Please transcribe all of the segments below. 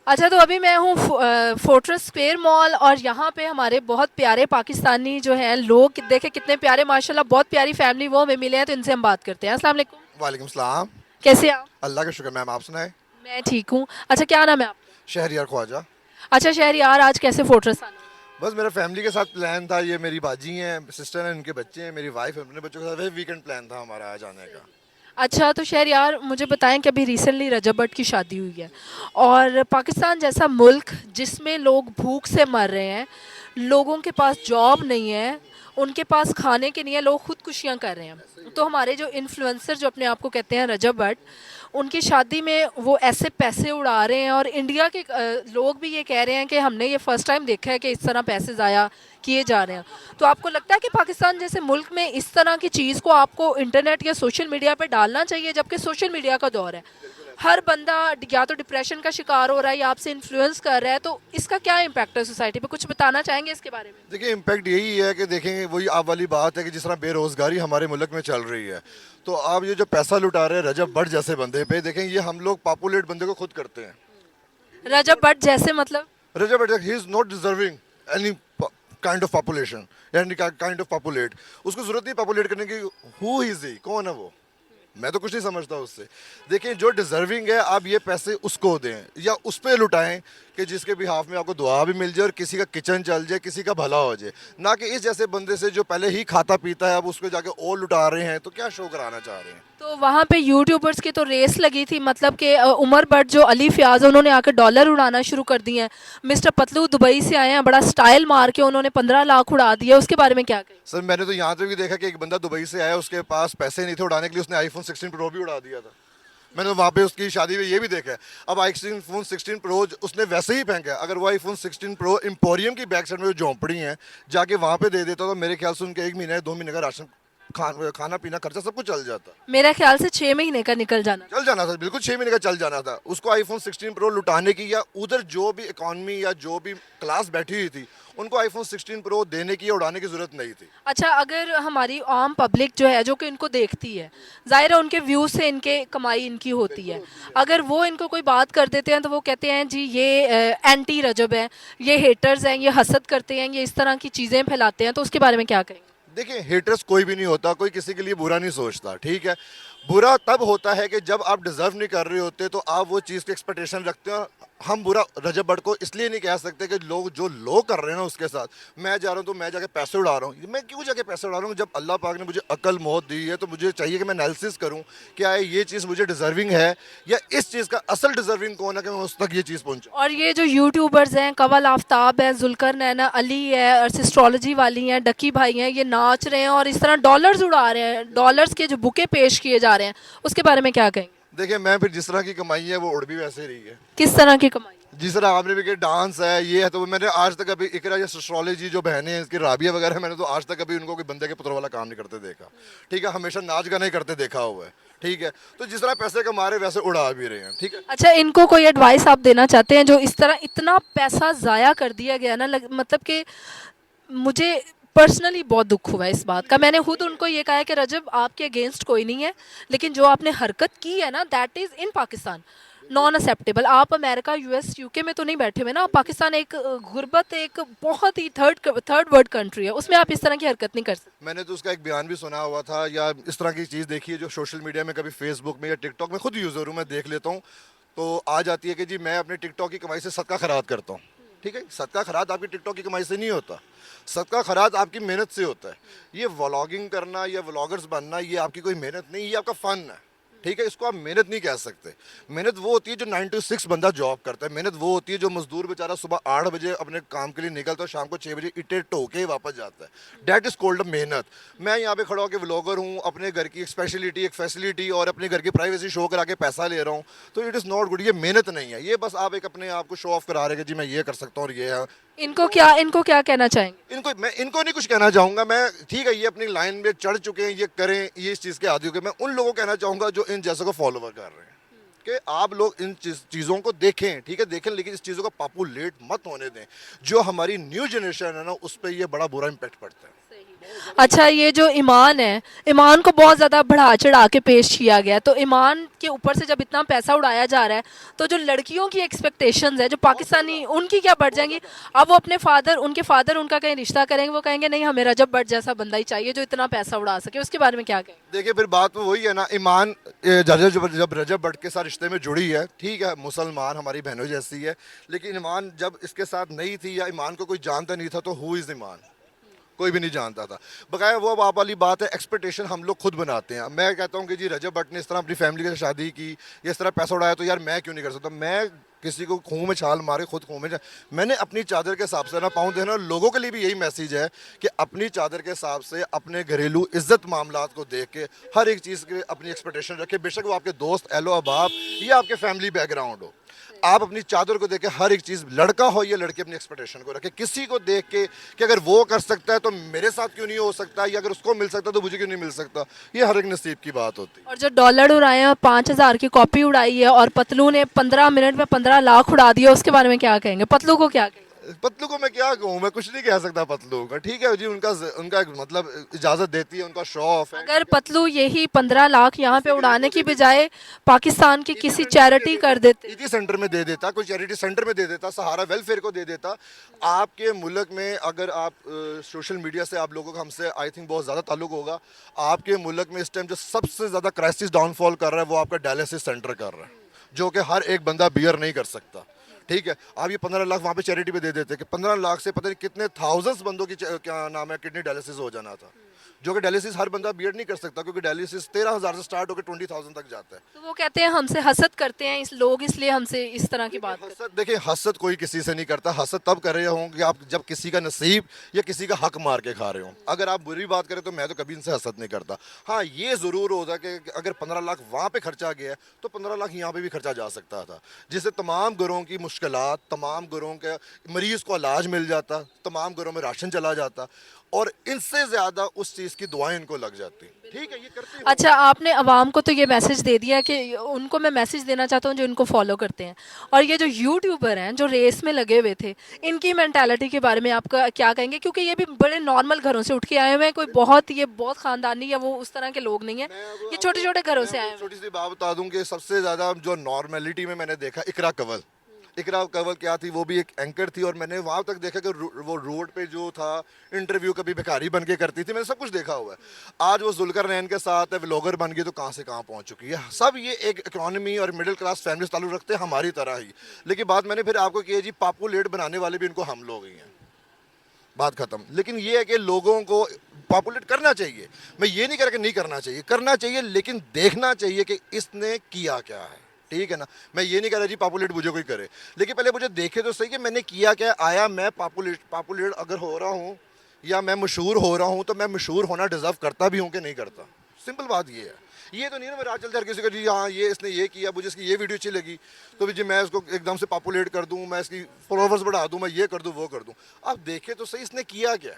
अच्छा, तो अभी मैं हूँ फोर्ट्रेस स्क्वायर मॉल, और यहाँ पे हमारे बहुत प्यारे पाकिस्तानी जो हैं लोग, देखे कितने प्यारे, माशाल्लाह बहुत प्यारी फैमिली वो हमें मिले हैं, तो इनसे हम बात करते हैं। अस्सलाम वालेकुम। वालेकुम सलाम। कैसे हैं आप? अल्लाह का शुक्र मैम, आप सुनाए। मैं ठीक हूँ। अच्छा, क्या नाम है आपका? शहरियार ख्वाजा। अच्छा शहरियार, आज कैसे फोर्ट्रेस आना हुआ? बस मेरा फैमिली के साथ प्लान था, ये मेरी बाजी हैं, सिस्टर हैं, उनके बच्चे हैं, मेरी वाइफ है, अपने बच्चों के साथ वही वीकेंड प्लान था हमारा आज आने का। अच्छा, तो शहरियार मुझे बताएं कि अभी रिसेंटली रजब भट्ट की शादी हुई है, और पाकिस्तान जैसा मुल्क जिसमें लोग भूख से मर रहे हैं, लोगों के पास जॉब नहीं है, उनके पास खाने के नहीं है, लोग खुदकुशियां कर रहे हैं, तो हमारे जो इन्फ्लुएंसर जो अपने आप को कहते हैं रजब भट्ट, उनकी शादी में वो ऐसे पैसे उड़ा रहे हैं, और इंडिया के लोग भी ये कह रहे हैं कि हमने ये फर्स्ट टाइम देखा है कि इस तरह पैसे ज़ाया किए जा रहे हैं। तो आपको लगता है कि पाकिस्तान जैसे मुल्क में इस तरह की चीज़ को आपको इंटरनेट या सोशल मीडिया पे डालना चाहिए, जबकि सोशल मीडिया का दौर है, हर बंदा या तो डिप्रेशन का शिकार हो रहा है या आपसे इन्फ्लुएंस कर रहा है, तो इसका क्या इम्पैक्ट है सोसाइटी पे? कुछ बताना चाहेंगे इसके बारे में? देखिए, इम्पैक्ट यही है कि देखेंगे, वही आप वाली बात है कि जिस तरह बेरोजगारी हमारे मुल्क में चल रही है, तो आप ये जो पैसा लुटा रहे हैं रजब भट्ट जैसे बंदे पे, देखें ये हम लोग पॉपुलेट बंदे को खुद करते हैं। रजब भट्ट जैसे मतलब? Rajab Bhatt he is not deserving any kind of population, यानी काइंड ऑफ पॉपुलेट। उसको जरूरत नहीं पॉपुलेट करने की। हु इज ही, कौन है वो? मैं तो कुछ नहीं समझता उससे। देखिए, जो डिजर्विंग है आप ये पैसे उसको दें या उस पर लुटाएं कि जिसके बिहाफ में आपको दुआ भी मिल जाए और किसी का किचन चल जाए, किसी का भला हो जाए, ना कि इस जैसे बंदे से जो पहले ही खाता पीता है अब उसको जाके और लुटा रहे हैं। तो क्या शो कराना चाह रहे हैं? तो वहाँ पे यूट्यूबर्स की तो रेस लगी थी, मतलब कि उमर भट्ट जो अली फयाज, उन्होंने आकर डॉलर उड़ाना शुरू कर दिए हैं। मिस्टर पतलू दुबई से आए हैं, बड़ा स्टाइल मार के उन्होंने 15 लाख उड़ा दिया, उसके बारे में क्या कहें? सर, मैंने तो यहाँ तक भी देखा कि एक बंदा दुबई से आया, उसके पास पैसे नहीं थे उड़ाने के लिए, उसने आईफोन 16 प्रो भी उड़ा दिया था। मैंने तो वहाँ पे उसकी शादी में ये भी देखा है। अब आईफोन 16 प्रो उसने वैसे ही फेंका है। अगर वो आईफोन 16 प्रो एम्पोरियम की बैक साइड में जो झोंपड़ी है जाके वहाँ पे दे देता तो मेरे ख्याल से उनके 1 महीने 2 महीने का राशन, खाना पीना खर्चा सब कुछ चल जाता। मेरा ख्याल से 6 महीने का निकल जाना। चल जाना था, बिल्कुल 6 महीने का चल जाना था। उसको आईफोन 16 प्रो लुटाने की, या उधर जो भी इकॉनमी या जो भी क्लास बैठी हुई थी उनको आईफोन 16 प्रो देने की या उड़ाने की जरूरत नहीं थी। अच्छा, अगर हमारी आम पब्लिक जो है, जो कि इनको देखती है, ज़ाहिर है उनके व्यूज से इनके कमाई इनकी होती है, अगर वो इनको कोई बात कर देते हैं तो वो कहते हैं जी ये एंटी रजब है, ये हेटर्स हैं, ये हसद करते हैं, ये इस तरह की चीज़ें फैलाते हैं, तो उसके बारे में क्या कहेंगे? देखिए, हेटर्स कोई भी नहीं होता, कोई किसी के लिए बुरा नहीं सोचता, ठीक है। बुरा तब होता है कि जब आप डिजर्व नहीं कर रहे होते तो आप वो चीज़ की एक्सपेक्टेशन रखते हो। हम बुरा रजब भट्ट को इसलिए नहीं कह सकते कि लोग कर रहे हैं ना उसके साथ, मैं जा रहा हूँ तो मैं जाके पैसे उड़ा रहा हूँ। मैं क्यों जाके पैसे उड़ा रहा हूँ? जब अल्लाह पाक ने मुझे अकल मौत दी है तो मुझे चाहिए कि मैं एनालिसिस करूँ क्या ये चीज़ मुझे डिजर्विंग है, या इस चीज़ का असल डिजर्विंग कौन है कि मैं उस तक ये चीज़ पहुँचाऊँ। और ये जो यूट्यूबर्स हैं, कवल आफ्ताब है, जुल्कर नैना अली है, और एस्ट्रोलॉजी वाली हैं, डकी भाई हैं, ये नाच रहे हैं और इस तरह डॉलर्स उड़ा रहे हैं, डॉलर्स के जो बुके पेश किए जा रहे हैं, उसके बारे में क्या कहेंगे? देखिए, मैं फिर जिस तरह की कमाई है वो उड़ भी वैसे रही है। किस तरह की कमाई? जिस तरह आपने भी कि डांस है ये है, तो मैंने आज तक अभी इकरा या एस्ट्रोलॉजी जो बहनें हैं इसकी राबिया वगैरह, मैंने तो आज तक कभी उनको कोई बंदे के पुत्र वाला काम नहीं करते देखा, ठीक है। हमेशा नाच गाना ही करते देखा हुआ है, ठीक है। तो जिस तरह पैसे कमा रहे वैसे उड़ा भी रहे हैं, ठीक है। अच्छा, इनको कोई एडवाइस आप देना चाहते हैं जो इस तरह इतना पैसा ज़ाया कर दिया गया ना, मतलब कि मुझे पर्सनली बहुत दुख हुआ है इस बात का। मैंने खुद उनको ये कहा है कि रजब आपके अगेंस्ट कोई नहीं है, लेकिन जो आपने हरकत की है ना, that is in Pakistan non acceptable. आप अमेरिका, यूएस, यूके में तो नहीं बैठे हुए ना, आप पाकिस्तान एक गुर्बत, एक बहुत ही थर्ड वर्ल्ड कंट्री है, उसमें आप इस तरह की हरकत नहीं कर सकते। मैंने तो उसका एक बयान भी सुना हुआ था, या इस तरह की चीज़ देखी है जो सोशल मीडिया में, कभी फेसबुक में या टिकटॉक में, खुद यूज़र हूँ मैं, देख लेता हूँ तो आ जाती है कि जी मैं अपने टिकटॉक की कमाई से सदका खैरात करता हूँ, ठीक है। सदका खैरात आपकी टिकटॉक की कमाई से नहीं होता, सदका खैरात आपकी मेहनत से होता है। ये व्लॉगिंग करना या व्लॉगर्स बनना ये आपकी कोई मेहनत नहीं, ये आपका फ़न है, ठीक है। इसको आप मेहनत नहीं कह सकते। मेहनत वो होती है जो 9 to 6 बंदा जॉब करता है। मेहनत वो होती है जो मजदूर बेचारा सुबह 8 बजे अपने काम के लिए निकलता है, शाम को 6 बजे ईंटें ढो के वापस जाता है। डैट इज़ कॉल्ड अ मेहनत। मैं यहाँ पे खड़ा होकर व्लॉगर हूँ, अपने घर की एक स्पेशलिटी, एक फैसिलिटी और अपने घर की प्राइवेसी शो करा के पैसा ले रहा हूँ, तो इट इज़ नॉट गुड। ये मेहनत नहीं है, ये बस आप एक अपने आप को शो ऑफ करा रहे हैं कि जी मैं ये कर सकता हूँ और ये है। इनको क्या कहना चाहेंगे? इनको नहीं कुछ कहना चाहूँगा मैं, ठीक है। ये अपनी लाइन में चढ़ चुके हैं, ये करें, ये इस चीज़ के आदी हो गए। मैं उन लोगों को कहना चाहूँगा जो इन जैसों को फॉलोवर कर रहे हैं कि आप लोग इन चीज़ों को देखें, ठीक है, देखें, लेकिन इस चीज़ों को पॉपुलेट मत होने दें। जो हमारी न्यू जनरेशन है ना, उस पर ये बड़ा बुरा इम्पैक्ट पड़ता है। अच्छा, ये जो ईमान है, ईमान को बहुत ज़्यादा बढ़ा चढ़ा के पेश किया गया है, तो ईमान के ऊपर से जब इतना पैसा उड़ाया जा रहा है, तो जो लड़कियों की एक्सपेक्टेशंस है, जो पाकिस्तानी, उनकी क्या बढ़ जाएंगी? अब वो अपने फादर, उनके फादर उनका कहीं रिश्ता करेंगे, वो कहेंगे नहीं हमें रजब भट्ट जैसा बंदा ही चाहिए जो इतना पैसा उड़ा सके। उसके बारे में क्या कहेंगे? देखिए फिर बात तो वही है ना, ईमान जब रजब भट्ट के साथ रिश्ते में जुड़ी है, ठीक है, मुसलमान हमारी बहनों जैसी है, लेकिन ईमान जब इसके साथ नहीं थी या ईमान को कोई जानता नहीं था, तो हु इज़ ईमान, कोई भी नहीं जानता था। बकाया वो अब आप वाली बात है, एक्सपेक्टेशन हम लोग खुद बनाते हैं। मैं कहता हूँ कि जी रजब भट्ट ने इस तरह अपनी फैमिली के साथ शादी की, या इस तरह पैसा उड़ाया, तो यार मैं क्यों नहीं कर सकता? मैं किसी को खूह में छाल मारे, खुद खूह में मैंने अपनी चादर के हिसाब से ना पाँव देना। लोगों के लिए भी यही मैसेज है कि अपनी चादर के हिसाब से अपने घरेलू इज्जत मामलात को देख के हर एक चीज़ के अपनी एक्सपेक्टेशन रखे, बेशक वो आपके दोस्त, एलो अबाब या आपके फैमिली बैकग्राउंड हो। आप अपनी चादर को देख के हर एक चीज़, लड़का हो या लड़की, अपनी एक्सपेक्टेशन को रखे। किसी को देख के कि अगर वो कर सकता है तो मेरे साथ क्यों नहीं हो सकता, या अगर उसको मिल सकता तो मुझे क्यों नहीं मिल सकता। ये हर एक नसीब की बात होती है। और जो डॉलर उड़ाए हैं, 5,000 की कॉपी उड़ाई है, और पतलू ने 15 मिनट में 15 लाख उड़ा दिया, उसके बारे में क्या कहेंगे? पतलू को क्या कहेंगे? पतलू को मैं क्या कहूँ, मैं कुछ नहीं कह सकता पतलू का। ठीक है जी, उनका उनका मतलब इजाज़त देती है, उनका शो ऑफ है। अगर पतलू यही 15 लाख यहाँ पे उड़ाने की बजाय पाकिस्तान की किसी चैरिटी कर देते। इसी सेंटर में दे देता, कोई चैरिटी सेंटर में दे देता, सहारा वेलफेयर को दे देता। आपके मुल्क में अगर आप सोशल मीडिया से आप लोगों का हमसे आई थिंक बहुत ज़्यादा ताल्लुक होगा। आपके मुल्क में इस टाइम जो सबसे ज़्यादा क्राइसिस डाउनफॉल कर रहा है, वो आपका डायलिसिस सेंटर कर रहा है, जो कि हर एक बंदा बियर नहीं कर सकता। ठीक है, आप ये 15 लाख वहाँ पे चैरिटी पे दे देते कि 15 लाख से पता नहीं कितने थाउजेंड्स बंदों की क्या नाम है, किडनी डायलिसिस हो जाना था। जो कि डायलिसिस हर बंदा बियर नहीं कर सकता, क्योंकि डायलिसिस 13,000 से स्टार्ट होकर 20,000 तक जाता है। तो वो कहते हैं हमसे हसद करते हैं इस लोग, इसलिए हमसे इस तरह की बात करते हैं। हसद, देखिए हसद कोई किसी से नहीं करता। हसद तब कर रहे हों कि आप जब किसी का नसीब या किसी का हक मार के खा रहे हो। अगर आप बुरी बात करें तो मैं तो कभी इनसे हसद नहीं करता। हाँ, ये ज़रूर होता कि अगर 15 लाख वहाँ पे खर्चा गया है, तो 15 लाख यहाँ पे भी खर्चा जा सकता था, जिससे तमाम घरों की मुश्किलात, तमाम घरों के मरीज़ को इलाज मिल जाता, तमाम घरों में राशन चला जाता, और इनसे ज़्यादा उस चीज़ की दुआएं इनको लग जाती। ठीक है, ये करते हो। अच्छा, आपने अवाम को तो ये मैसेज दे दिया कि उनको मैं मैसेज देना चाहता हूँ जो इनको फॉलो करते हैं, और ये जो यूट्यूबर हैं जो रेस में लगे हुए थे, इनकी मेंटालिटी के बारे में आपका क्या कहेंगे? क्योंकि ये भी बड़े नॉर्मल घरों से उठ के आए हुए हैं, कोई बहुत ये बहुत खानदानी या वो उस तरह के लोग नहीं है, ये छोटे छोटे घरों से आए हुए हैं। छोटी सी बात बता दूं कि सबसे ज़्यादा जो नॉर्मेलिटी में मैंने देखा, इकरा कंवल। इकरा कंवल क्या थी, वो भी एक एंकर थी, और मैंने वहाँ तक देखा कि वो रोड पे जो था इंटरव्यू कभी भिखारी बन के करती थी, मैंने सब कुछ देखा हुआ है। आज वो जुल्करनैन के साथ है, व्लॉगर बन गई, तो कहाँ से कहाँ पहुँच चुकी है। सब ये एक इकोनॉमी और मिडिल क्लास फैमिली से ताल्लुक रखते हैं, हमारी तरह ही। लेकिन बात मैंने फिर आपको की है जी, पॉपुलेट बनाने वाले भी इनको हम लोग ही हैं, बात खत्म। लेकिन ये है कि लोगों को पॉपुलेट करना चाहिए। मैं ये नहीं कह रहा कि नहीं करना चाहिए, करना चाहिए, लेकिन देखना चाहिए कि इसने किया क्या है। ठीक है ना, मैं ये नहीं कह रहा जी पॉपुलेट मुझे कोई करे, लेकिन पहले मुझे देखे तो सही कि मैंने किया क्या। आया मैं पॉपुलेट अगर हो रहा हूँ या मैं मशहूर हो रहा हूँ, तो मैं मशहूर होना डिजर्व करता भी हूँ कि नहीं करता। सिंपल बात ये है। ये तो नहीं ना मैं रात चलते हर किसी को जी हाँ ये इसने ये किया, मुझे इसकी ये वीडियो अच्छी लगी तो भी जी मैं इसको एकदम से पॉपुलेट कर दूँ, मैं इसकी फॉलोवर्स बढ़ा दूँ, मैं ये कर दूँ वो कर दूँ। आप देखें तो सही इसने किया क्या,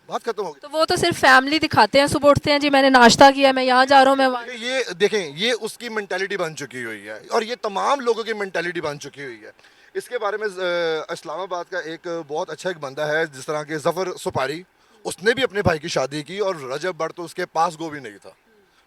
बात खत्म हो गई। तो वो तो सिर्फ फैमिली दिखाते हैं, सुबह उठते हैं जी मैंने नाश्ता किया, मैं यहाँ जा रहा हूँ, मैं वहाँ। ये देखें, ये उसकी मेंटालिटी बन चुकी हुई है, और ये तमाम लोगों की मेंटालिटी बन चुकी हुई है। इसके बारे में इस्लामाबाद का एक बहुत अच्छा एक बंदा है, जिस तरह के जफ़र सुपारी, उसने भी अपने भाई की शादी की, और रजब भट्ट तो उसके पास गो भी नहीं था।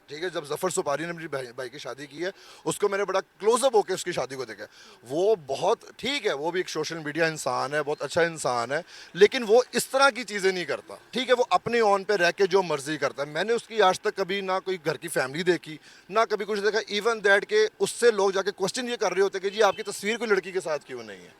ठीक है, जब जफ़र सुपारी ने अपनी भाई की शादी की है, उसको मैंने बड़ा क्लोजअप होकर उसकी शादी को देखा। वो बहुत ठीक है, वो भी एक सोशल मीडिया इंसान है, बहुत अच्छा इंसान है, लेकिन वो इस तरह की चीज़ें नहीं करता। ठीक है, वो अपने ऑन पे रह के जो मर्जी करता है। मैंने उसकी आज तक कभी ना कोई घर की फैमिली देखी, ना कभी कुछ देखा। इवन दैट के उससे लोग जाके क्वेश्चन ये कर रहे होते कि जी आपकी तस्वीर कोई लड़की के साथ क्यों नहीं है,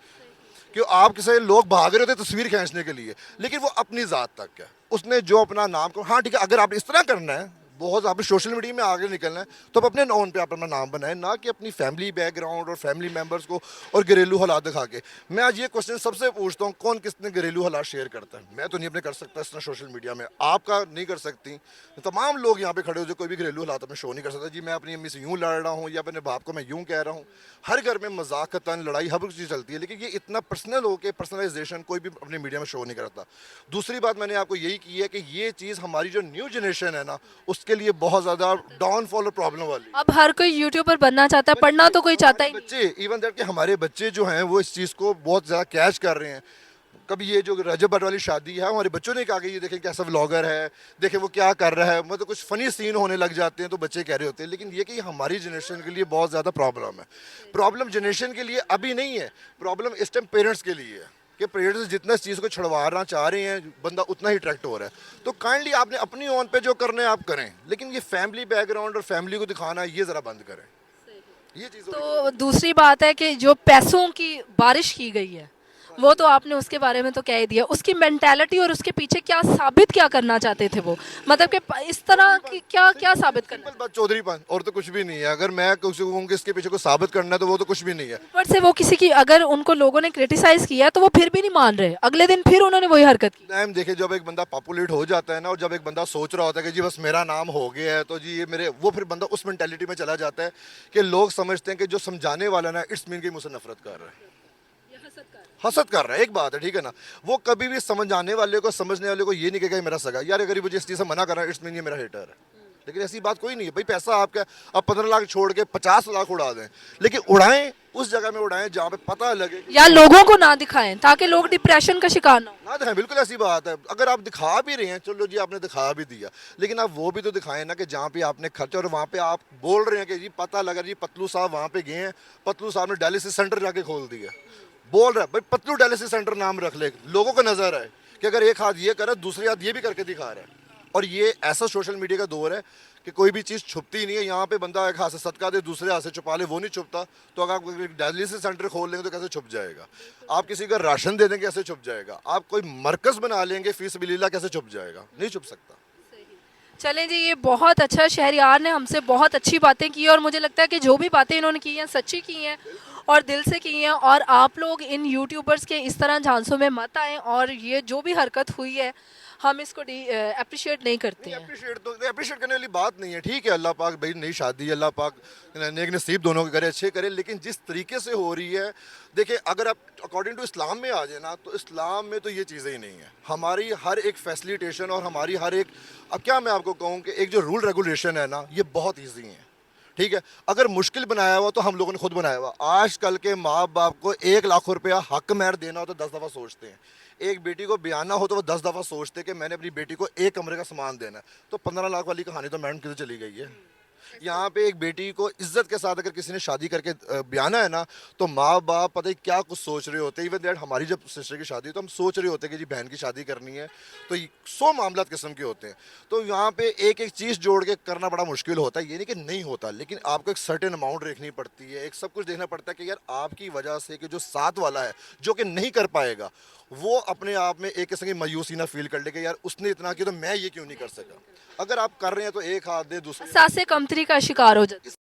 क्यों आप किसी लोग भाग रहे होते तस्वीर खींचने के लिए, लेकिन वो अपनी ज़ात तक है। उसने जो अपना नाम को, हाँ ठीक है, अगर आप इस तरह करना है, बहुत आपने सोशल मीडिया में आगे निकलना है, तो आप अपने नॉन पे आप अपना नाम बनाएं, ना कि अपनी फैमिली बैकग्राउंड और फैमिली मेंबर्स को और घरेलू हालात दिखा के। मैं आज ये क्वेश्चन सबसे पूछता हूँ, कौन किसने घरेलू हालात शेयर करता है? मैं तो नहीं अपने कर सकता इस तरह सोशल मीडिया में, आपका नहीं कर सकती। तमाम लोग यहाँ पे खड़े हो जो कोई भी घरेलू हालात में शो नहीं कर सकता जी मैं अपनी अम्मी से यूँ लड़ रहा हूँ या अपने बाप को मैं यूँ कह रहा हूँ। हर घर में मजाकतन लड़ाई हर चीज़ चलती है, लेकिन ये इतना पर्सनल हो के पर्सनलाइजेशन कोई भी अपने मीडिया में शो नहीं करता। दूसरी बात मैंने आपको यही की है कि ये चीज़ हमारी जो न्यू जनरेशन है ना, उसके लिए बहुत ज़्यादा डाउनफॉल और प्रॉब्लम वाली। अब हर कोई यूट्यूबर बनना चाहता है, पढ़ना तो कोई चाहता ही नहीं। बच्चे, इवन दैट कि हमारे बच्चे जो हैं वो इस चीज़ को बहुत ज़्यादा कैच कर रहे हैं। कभी ये जो रजब भट्ट वाली शादी है हमारे बच्चों ने कहा कि ये देखें कैसा व्लॉगर है, देखें वो क्या कर रहा है, मतलब कुछ फनी सीन होने लग जाते हैं तो बच्चे कह रहे होते हैं। लेकिन ये कि हमारी जनरेशन के लिए बहुत ज़्यादा प्रॉब्लम है। प्रॉब्लम जनरेशन के लिए अभी नहीं है, प्रॉब्लम इस टाइम पेरेंट्स के लिए है कि पेरेंट्स जितना इस चीज़ को छुड़वाना चाह रहे हैं बंदा उतना ही अट्रैक्ट हो रहा है। तो काइंडली आपने अपनी ऑन पे जो करना है आप करें, लेकिन ये फैमिली बैकग्राउंड और फैमिली को दिखाना ये ज़रा बंद करें। ये चीज़ तो दूसरी बात है कि जो पैसों की बारिश की गई है, वो तो आपने उसके बारे में तो कह ही दिया। उसकी मेंटालिटी और उसके पीछे क्या साबित क्या करना चाहते थे वो, मतलब कि इस तरह की क्या क्या साबित करना। सिंपल बात, चौधरीपन, और तो कुछ भी नहीं है। अगर मैं किसी को कहूँ कि इसके पीछे को साबित करना है तो वो तो कुछ भी नहीं है। ऊपर से वो किसी की, अगर उनको लोगों ने क्रिटिसाइज किया तो वो फिर भी नहीं मान रहे, अगले दिन फिर उन्होंने वही हरकत की। टाइम देखे, जब एक बंदा पॉपुलेट हो जाता है ना, और जब एक बंदा सोच रहा होता है कि जी बस मेरा नाम हो गया है तो जी ये मेरे, वो फिर बंदा उस मेंटालिटी में चला जाता है कि लोग समझते हैं कि जो समझाने वाला ना इट्स मीन कि मुझसे नफरत कर रहा है, हसद कर रहा है। एक बात है, ठीक है ना, वो कभी भी समझाने वाले को, समझने वाले को ये नहीं कहेगा मेरा सगा यार, अगर ये मुझे इस चीज़ से मना कर रहा है इट्स मीन ये मेरा हेटर है। लेकिन ऐसी बात कोई नहीं है भाई। पैसा आपका, आप 15 लाख छोड़ के 50 लाख उड़ा दें, लेकिन उड़ाएं उस जगह में उड़ाएं जहाँ पे पता लगे कि या लोगों को ना दिखाएं ताकि लोग डिप्रेशन का शिकार ना हो। ना दिखाएं। बिल्कुल ऐसी बात है। अगर आप दिखा भी रहे हैं, चलो जी आपने दिखा भी दिया, लेकिन आप वो भी तो दिखाएं ना कि जहाँ पे आपने खर्चा, और वहाँ पे आप बोल रहे हैं कि जी पता लगा जी पतलू साहब वहाँ पे गए हैं, पतलू साहब ने डायलिसिस सेंटर जाके खोल दिया, बोल रहा है भाई पतलू डायलिसिस सेंटर नाम रख ले, लोगों को नजर आए कि अगर एक हाथ ये करे दूसरे हाथ ये भी करके दिखा रहा है। और ये ऐसा सोशल मीडिया का दौर है कि कोई भी चीज़ छुपती नहीं है। यहाँ पे बंदा एक हाथ से सदका दे दूसरे हाथ से छुपा ले, वो नहीं छुपता। तो अगर आप डायलिसिस सेंटर खोल लेंगे तो कैसे छुप जाएगा? आप किसी का राशन दे देंगे कैसे छुप जाएगा? आप कोई मरकज़ बना लेंगे फीस बिलीला, कैसे छुप जाएगा? नहीं छुप सकता। चलें जी, ये बहुत अच्छा, शहरयार ने हमसे बहुत अच्छी बातें की और मुझे लगता है कि जो भी बातें इन्होंने की हैं सच्ची की हैं और दिल से की हैं। और आप लोग इन यूट्यूबर्स के इस तरह झांसों में मत आएं, और ये जो भी हरकत हुई है हम इसको अप्रिशिएट नहीं करते हैं। अप्रिशिएट करने वाली बात नहीं है। ठीक है, अल्लाह पाक भाई नई शादी, अल्लाह पाक नेक नसीब दोनों के करे, अच्छे करे। लेकिन जिस तरीके से हो रही है, देखिए अगर आप अकॉर्डिंग टू इस्लाम में आ जाए ना, तो इस्लाम में तो ये चीज़ें ही नहीं है। हमारी हर एक फैसिलिटेशन और हमारी हर एक, अब क्या मैं आपको कहूँ कि एक जो रूल रेगुलेशन है ना, ये बहुत ईजी है। ठीक है, अगर मुश्किल बनाया हुआ तो हम लोगों ने खुद बनाया हुआ। आजकल के माँ बाप को 1 लाख रुपया हक महर देना हो तो 10 दफ़ा सोचते हैं। एक बेटी को ब्याना हो तो वो 10 दफ़ा सोचते हैं कि मैंने अपनी बेटी को एक कमरे का सामान देना है। तो 15 लाख वाली कहानी तो मैडम किधर चली गई है? यहाँ पे एक बेटी को इज्जत के साथ अगर किसी ने शादी करके ब्याना है ना, तो माँ बाप पता है क्या कुछ सोच रहे होते हैं। इवन दैट हमारी जब सिस्टर की शादी तो हम सोच रहे होते हैं कि जी बहन की शादी करनी है, तो 100 मामला किस्म के होते हैं। तो यहाँ पे एक एक चीज़ जोड़ के करना बड़ा मुश्किल होता है। ये नहीं कि नहीं होता, लेकिन आपको एक सर्टेन अमाउंट देखनी पड़ती है, एक सब कुछ देखना पड़ता है कि यार आपकी वजह से कि जो साथ वाला है जो कि नहीं कर पाएगा, वो अपने आप में एक किस्म की मायूसी ना फील कर ले कि यार उसने इतना किया तो मैं ये क्यों नहीं कर सका। अगर आप कर रहे हैं तो एक हाथ दे, दूसरे सासे कमतरी का शिकार हो जाते हैं।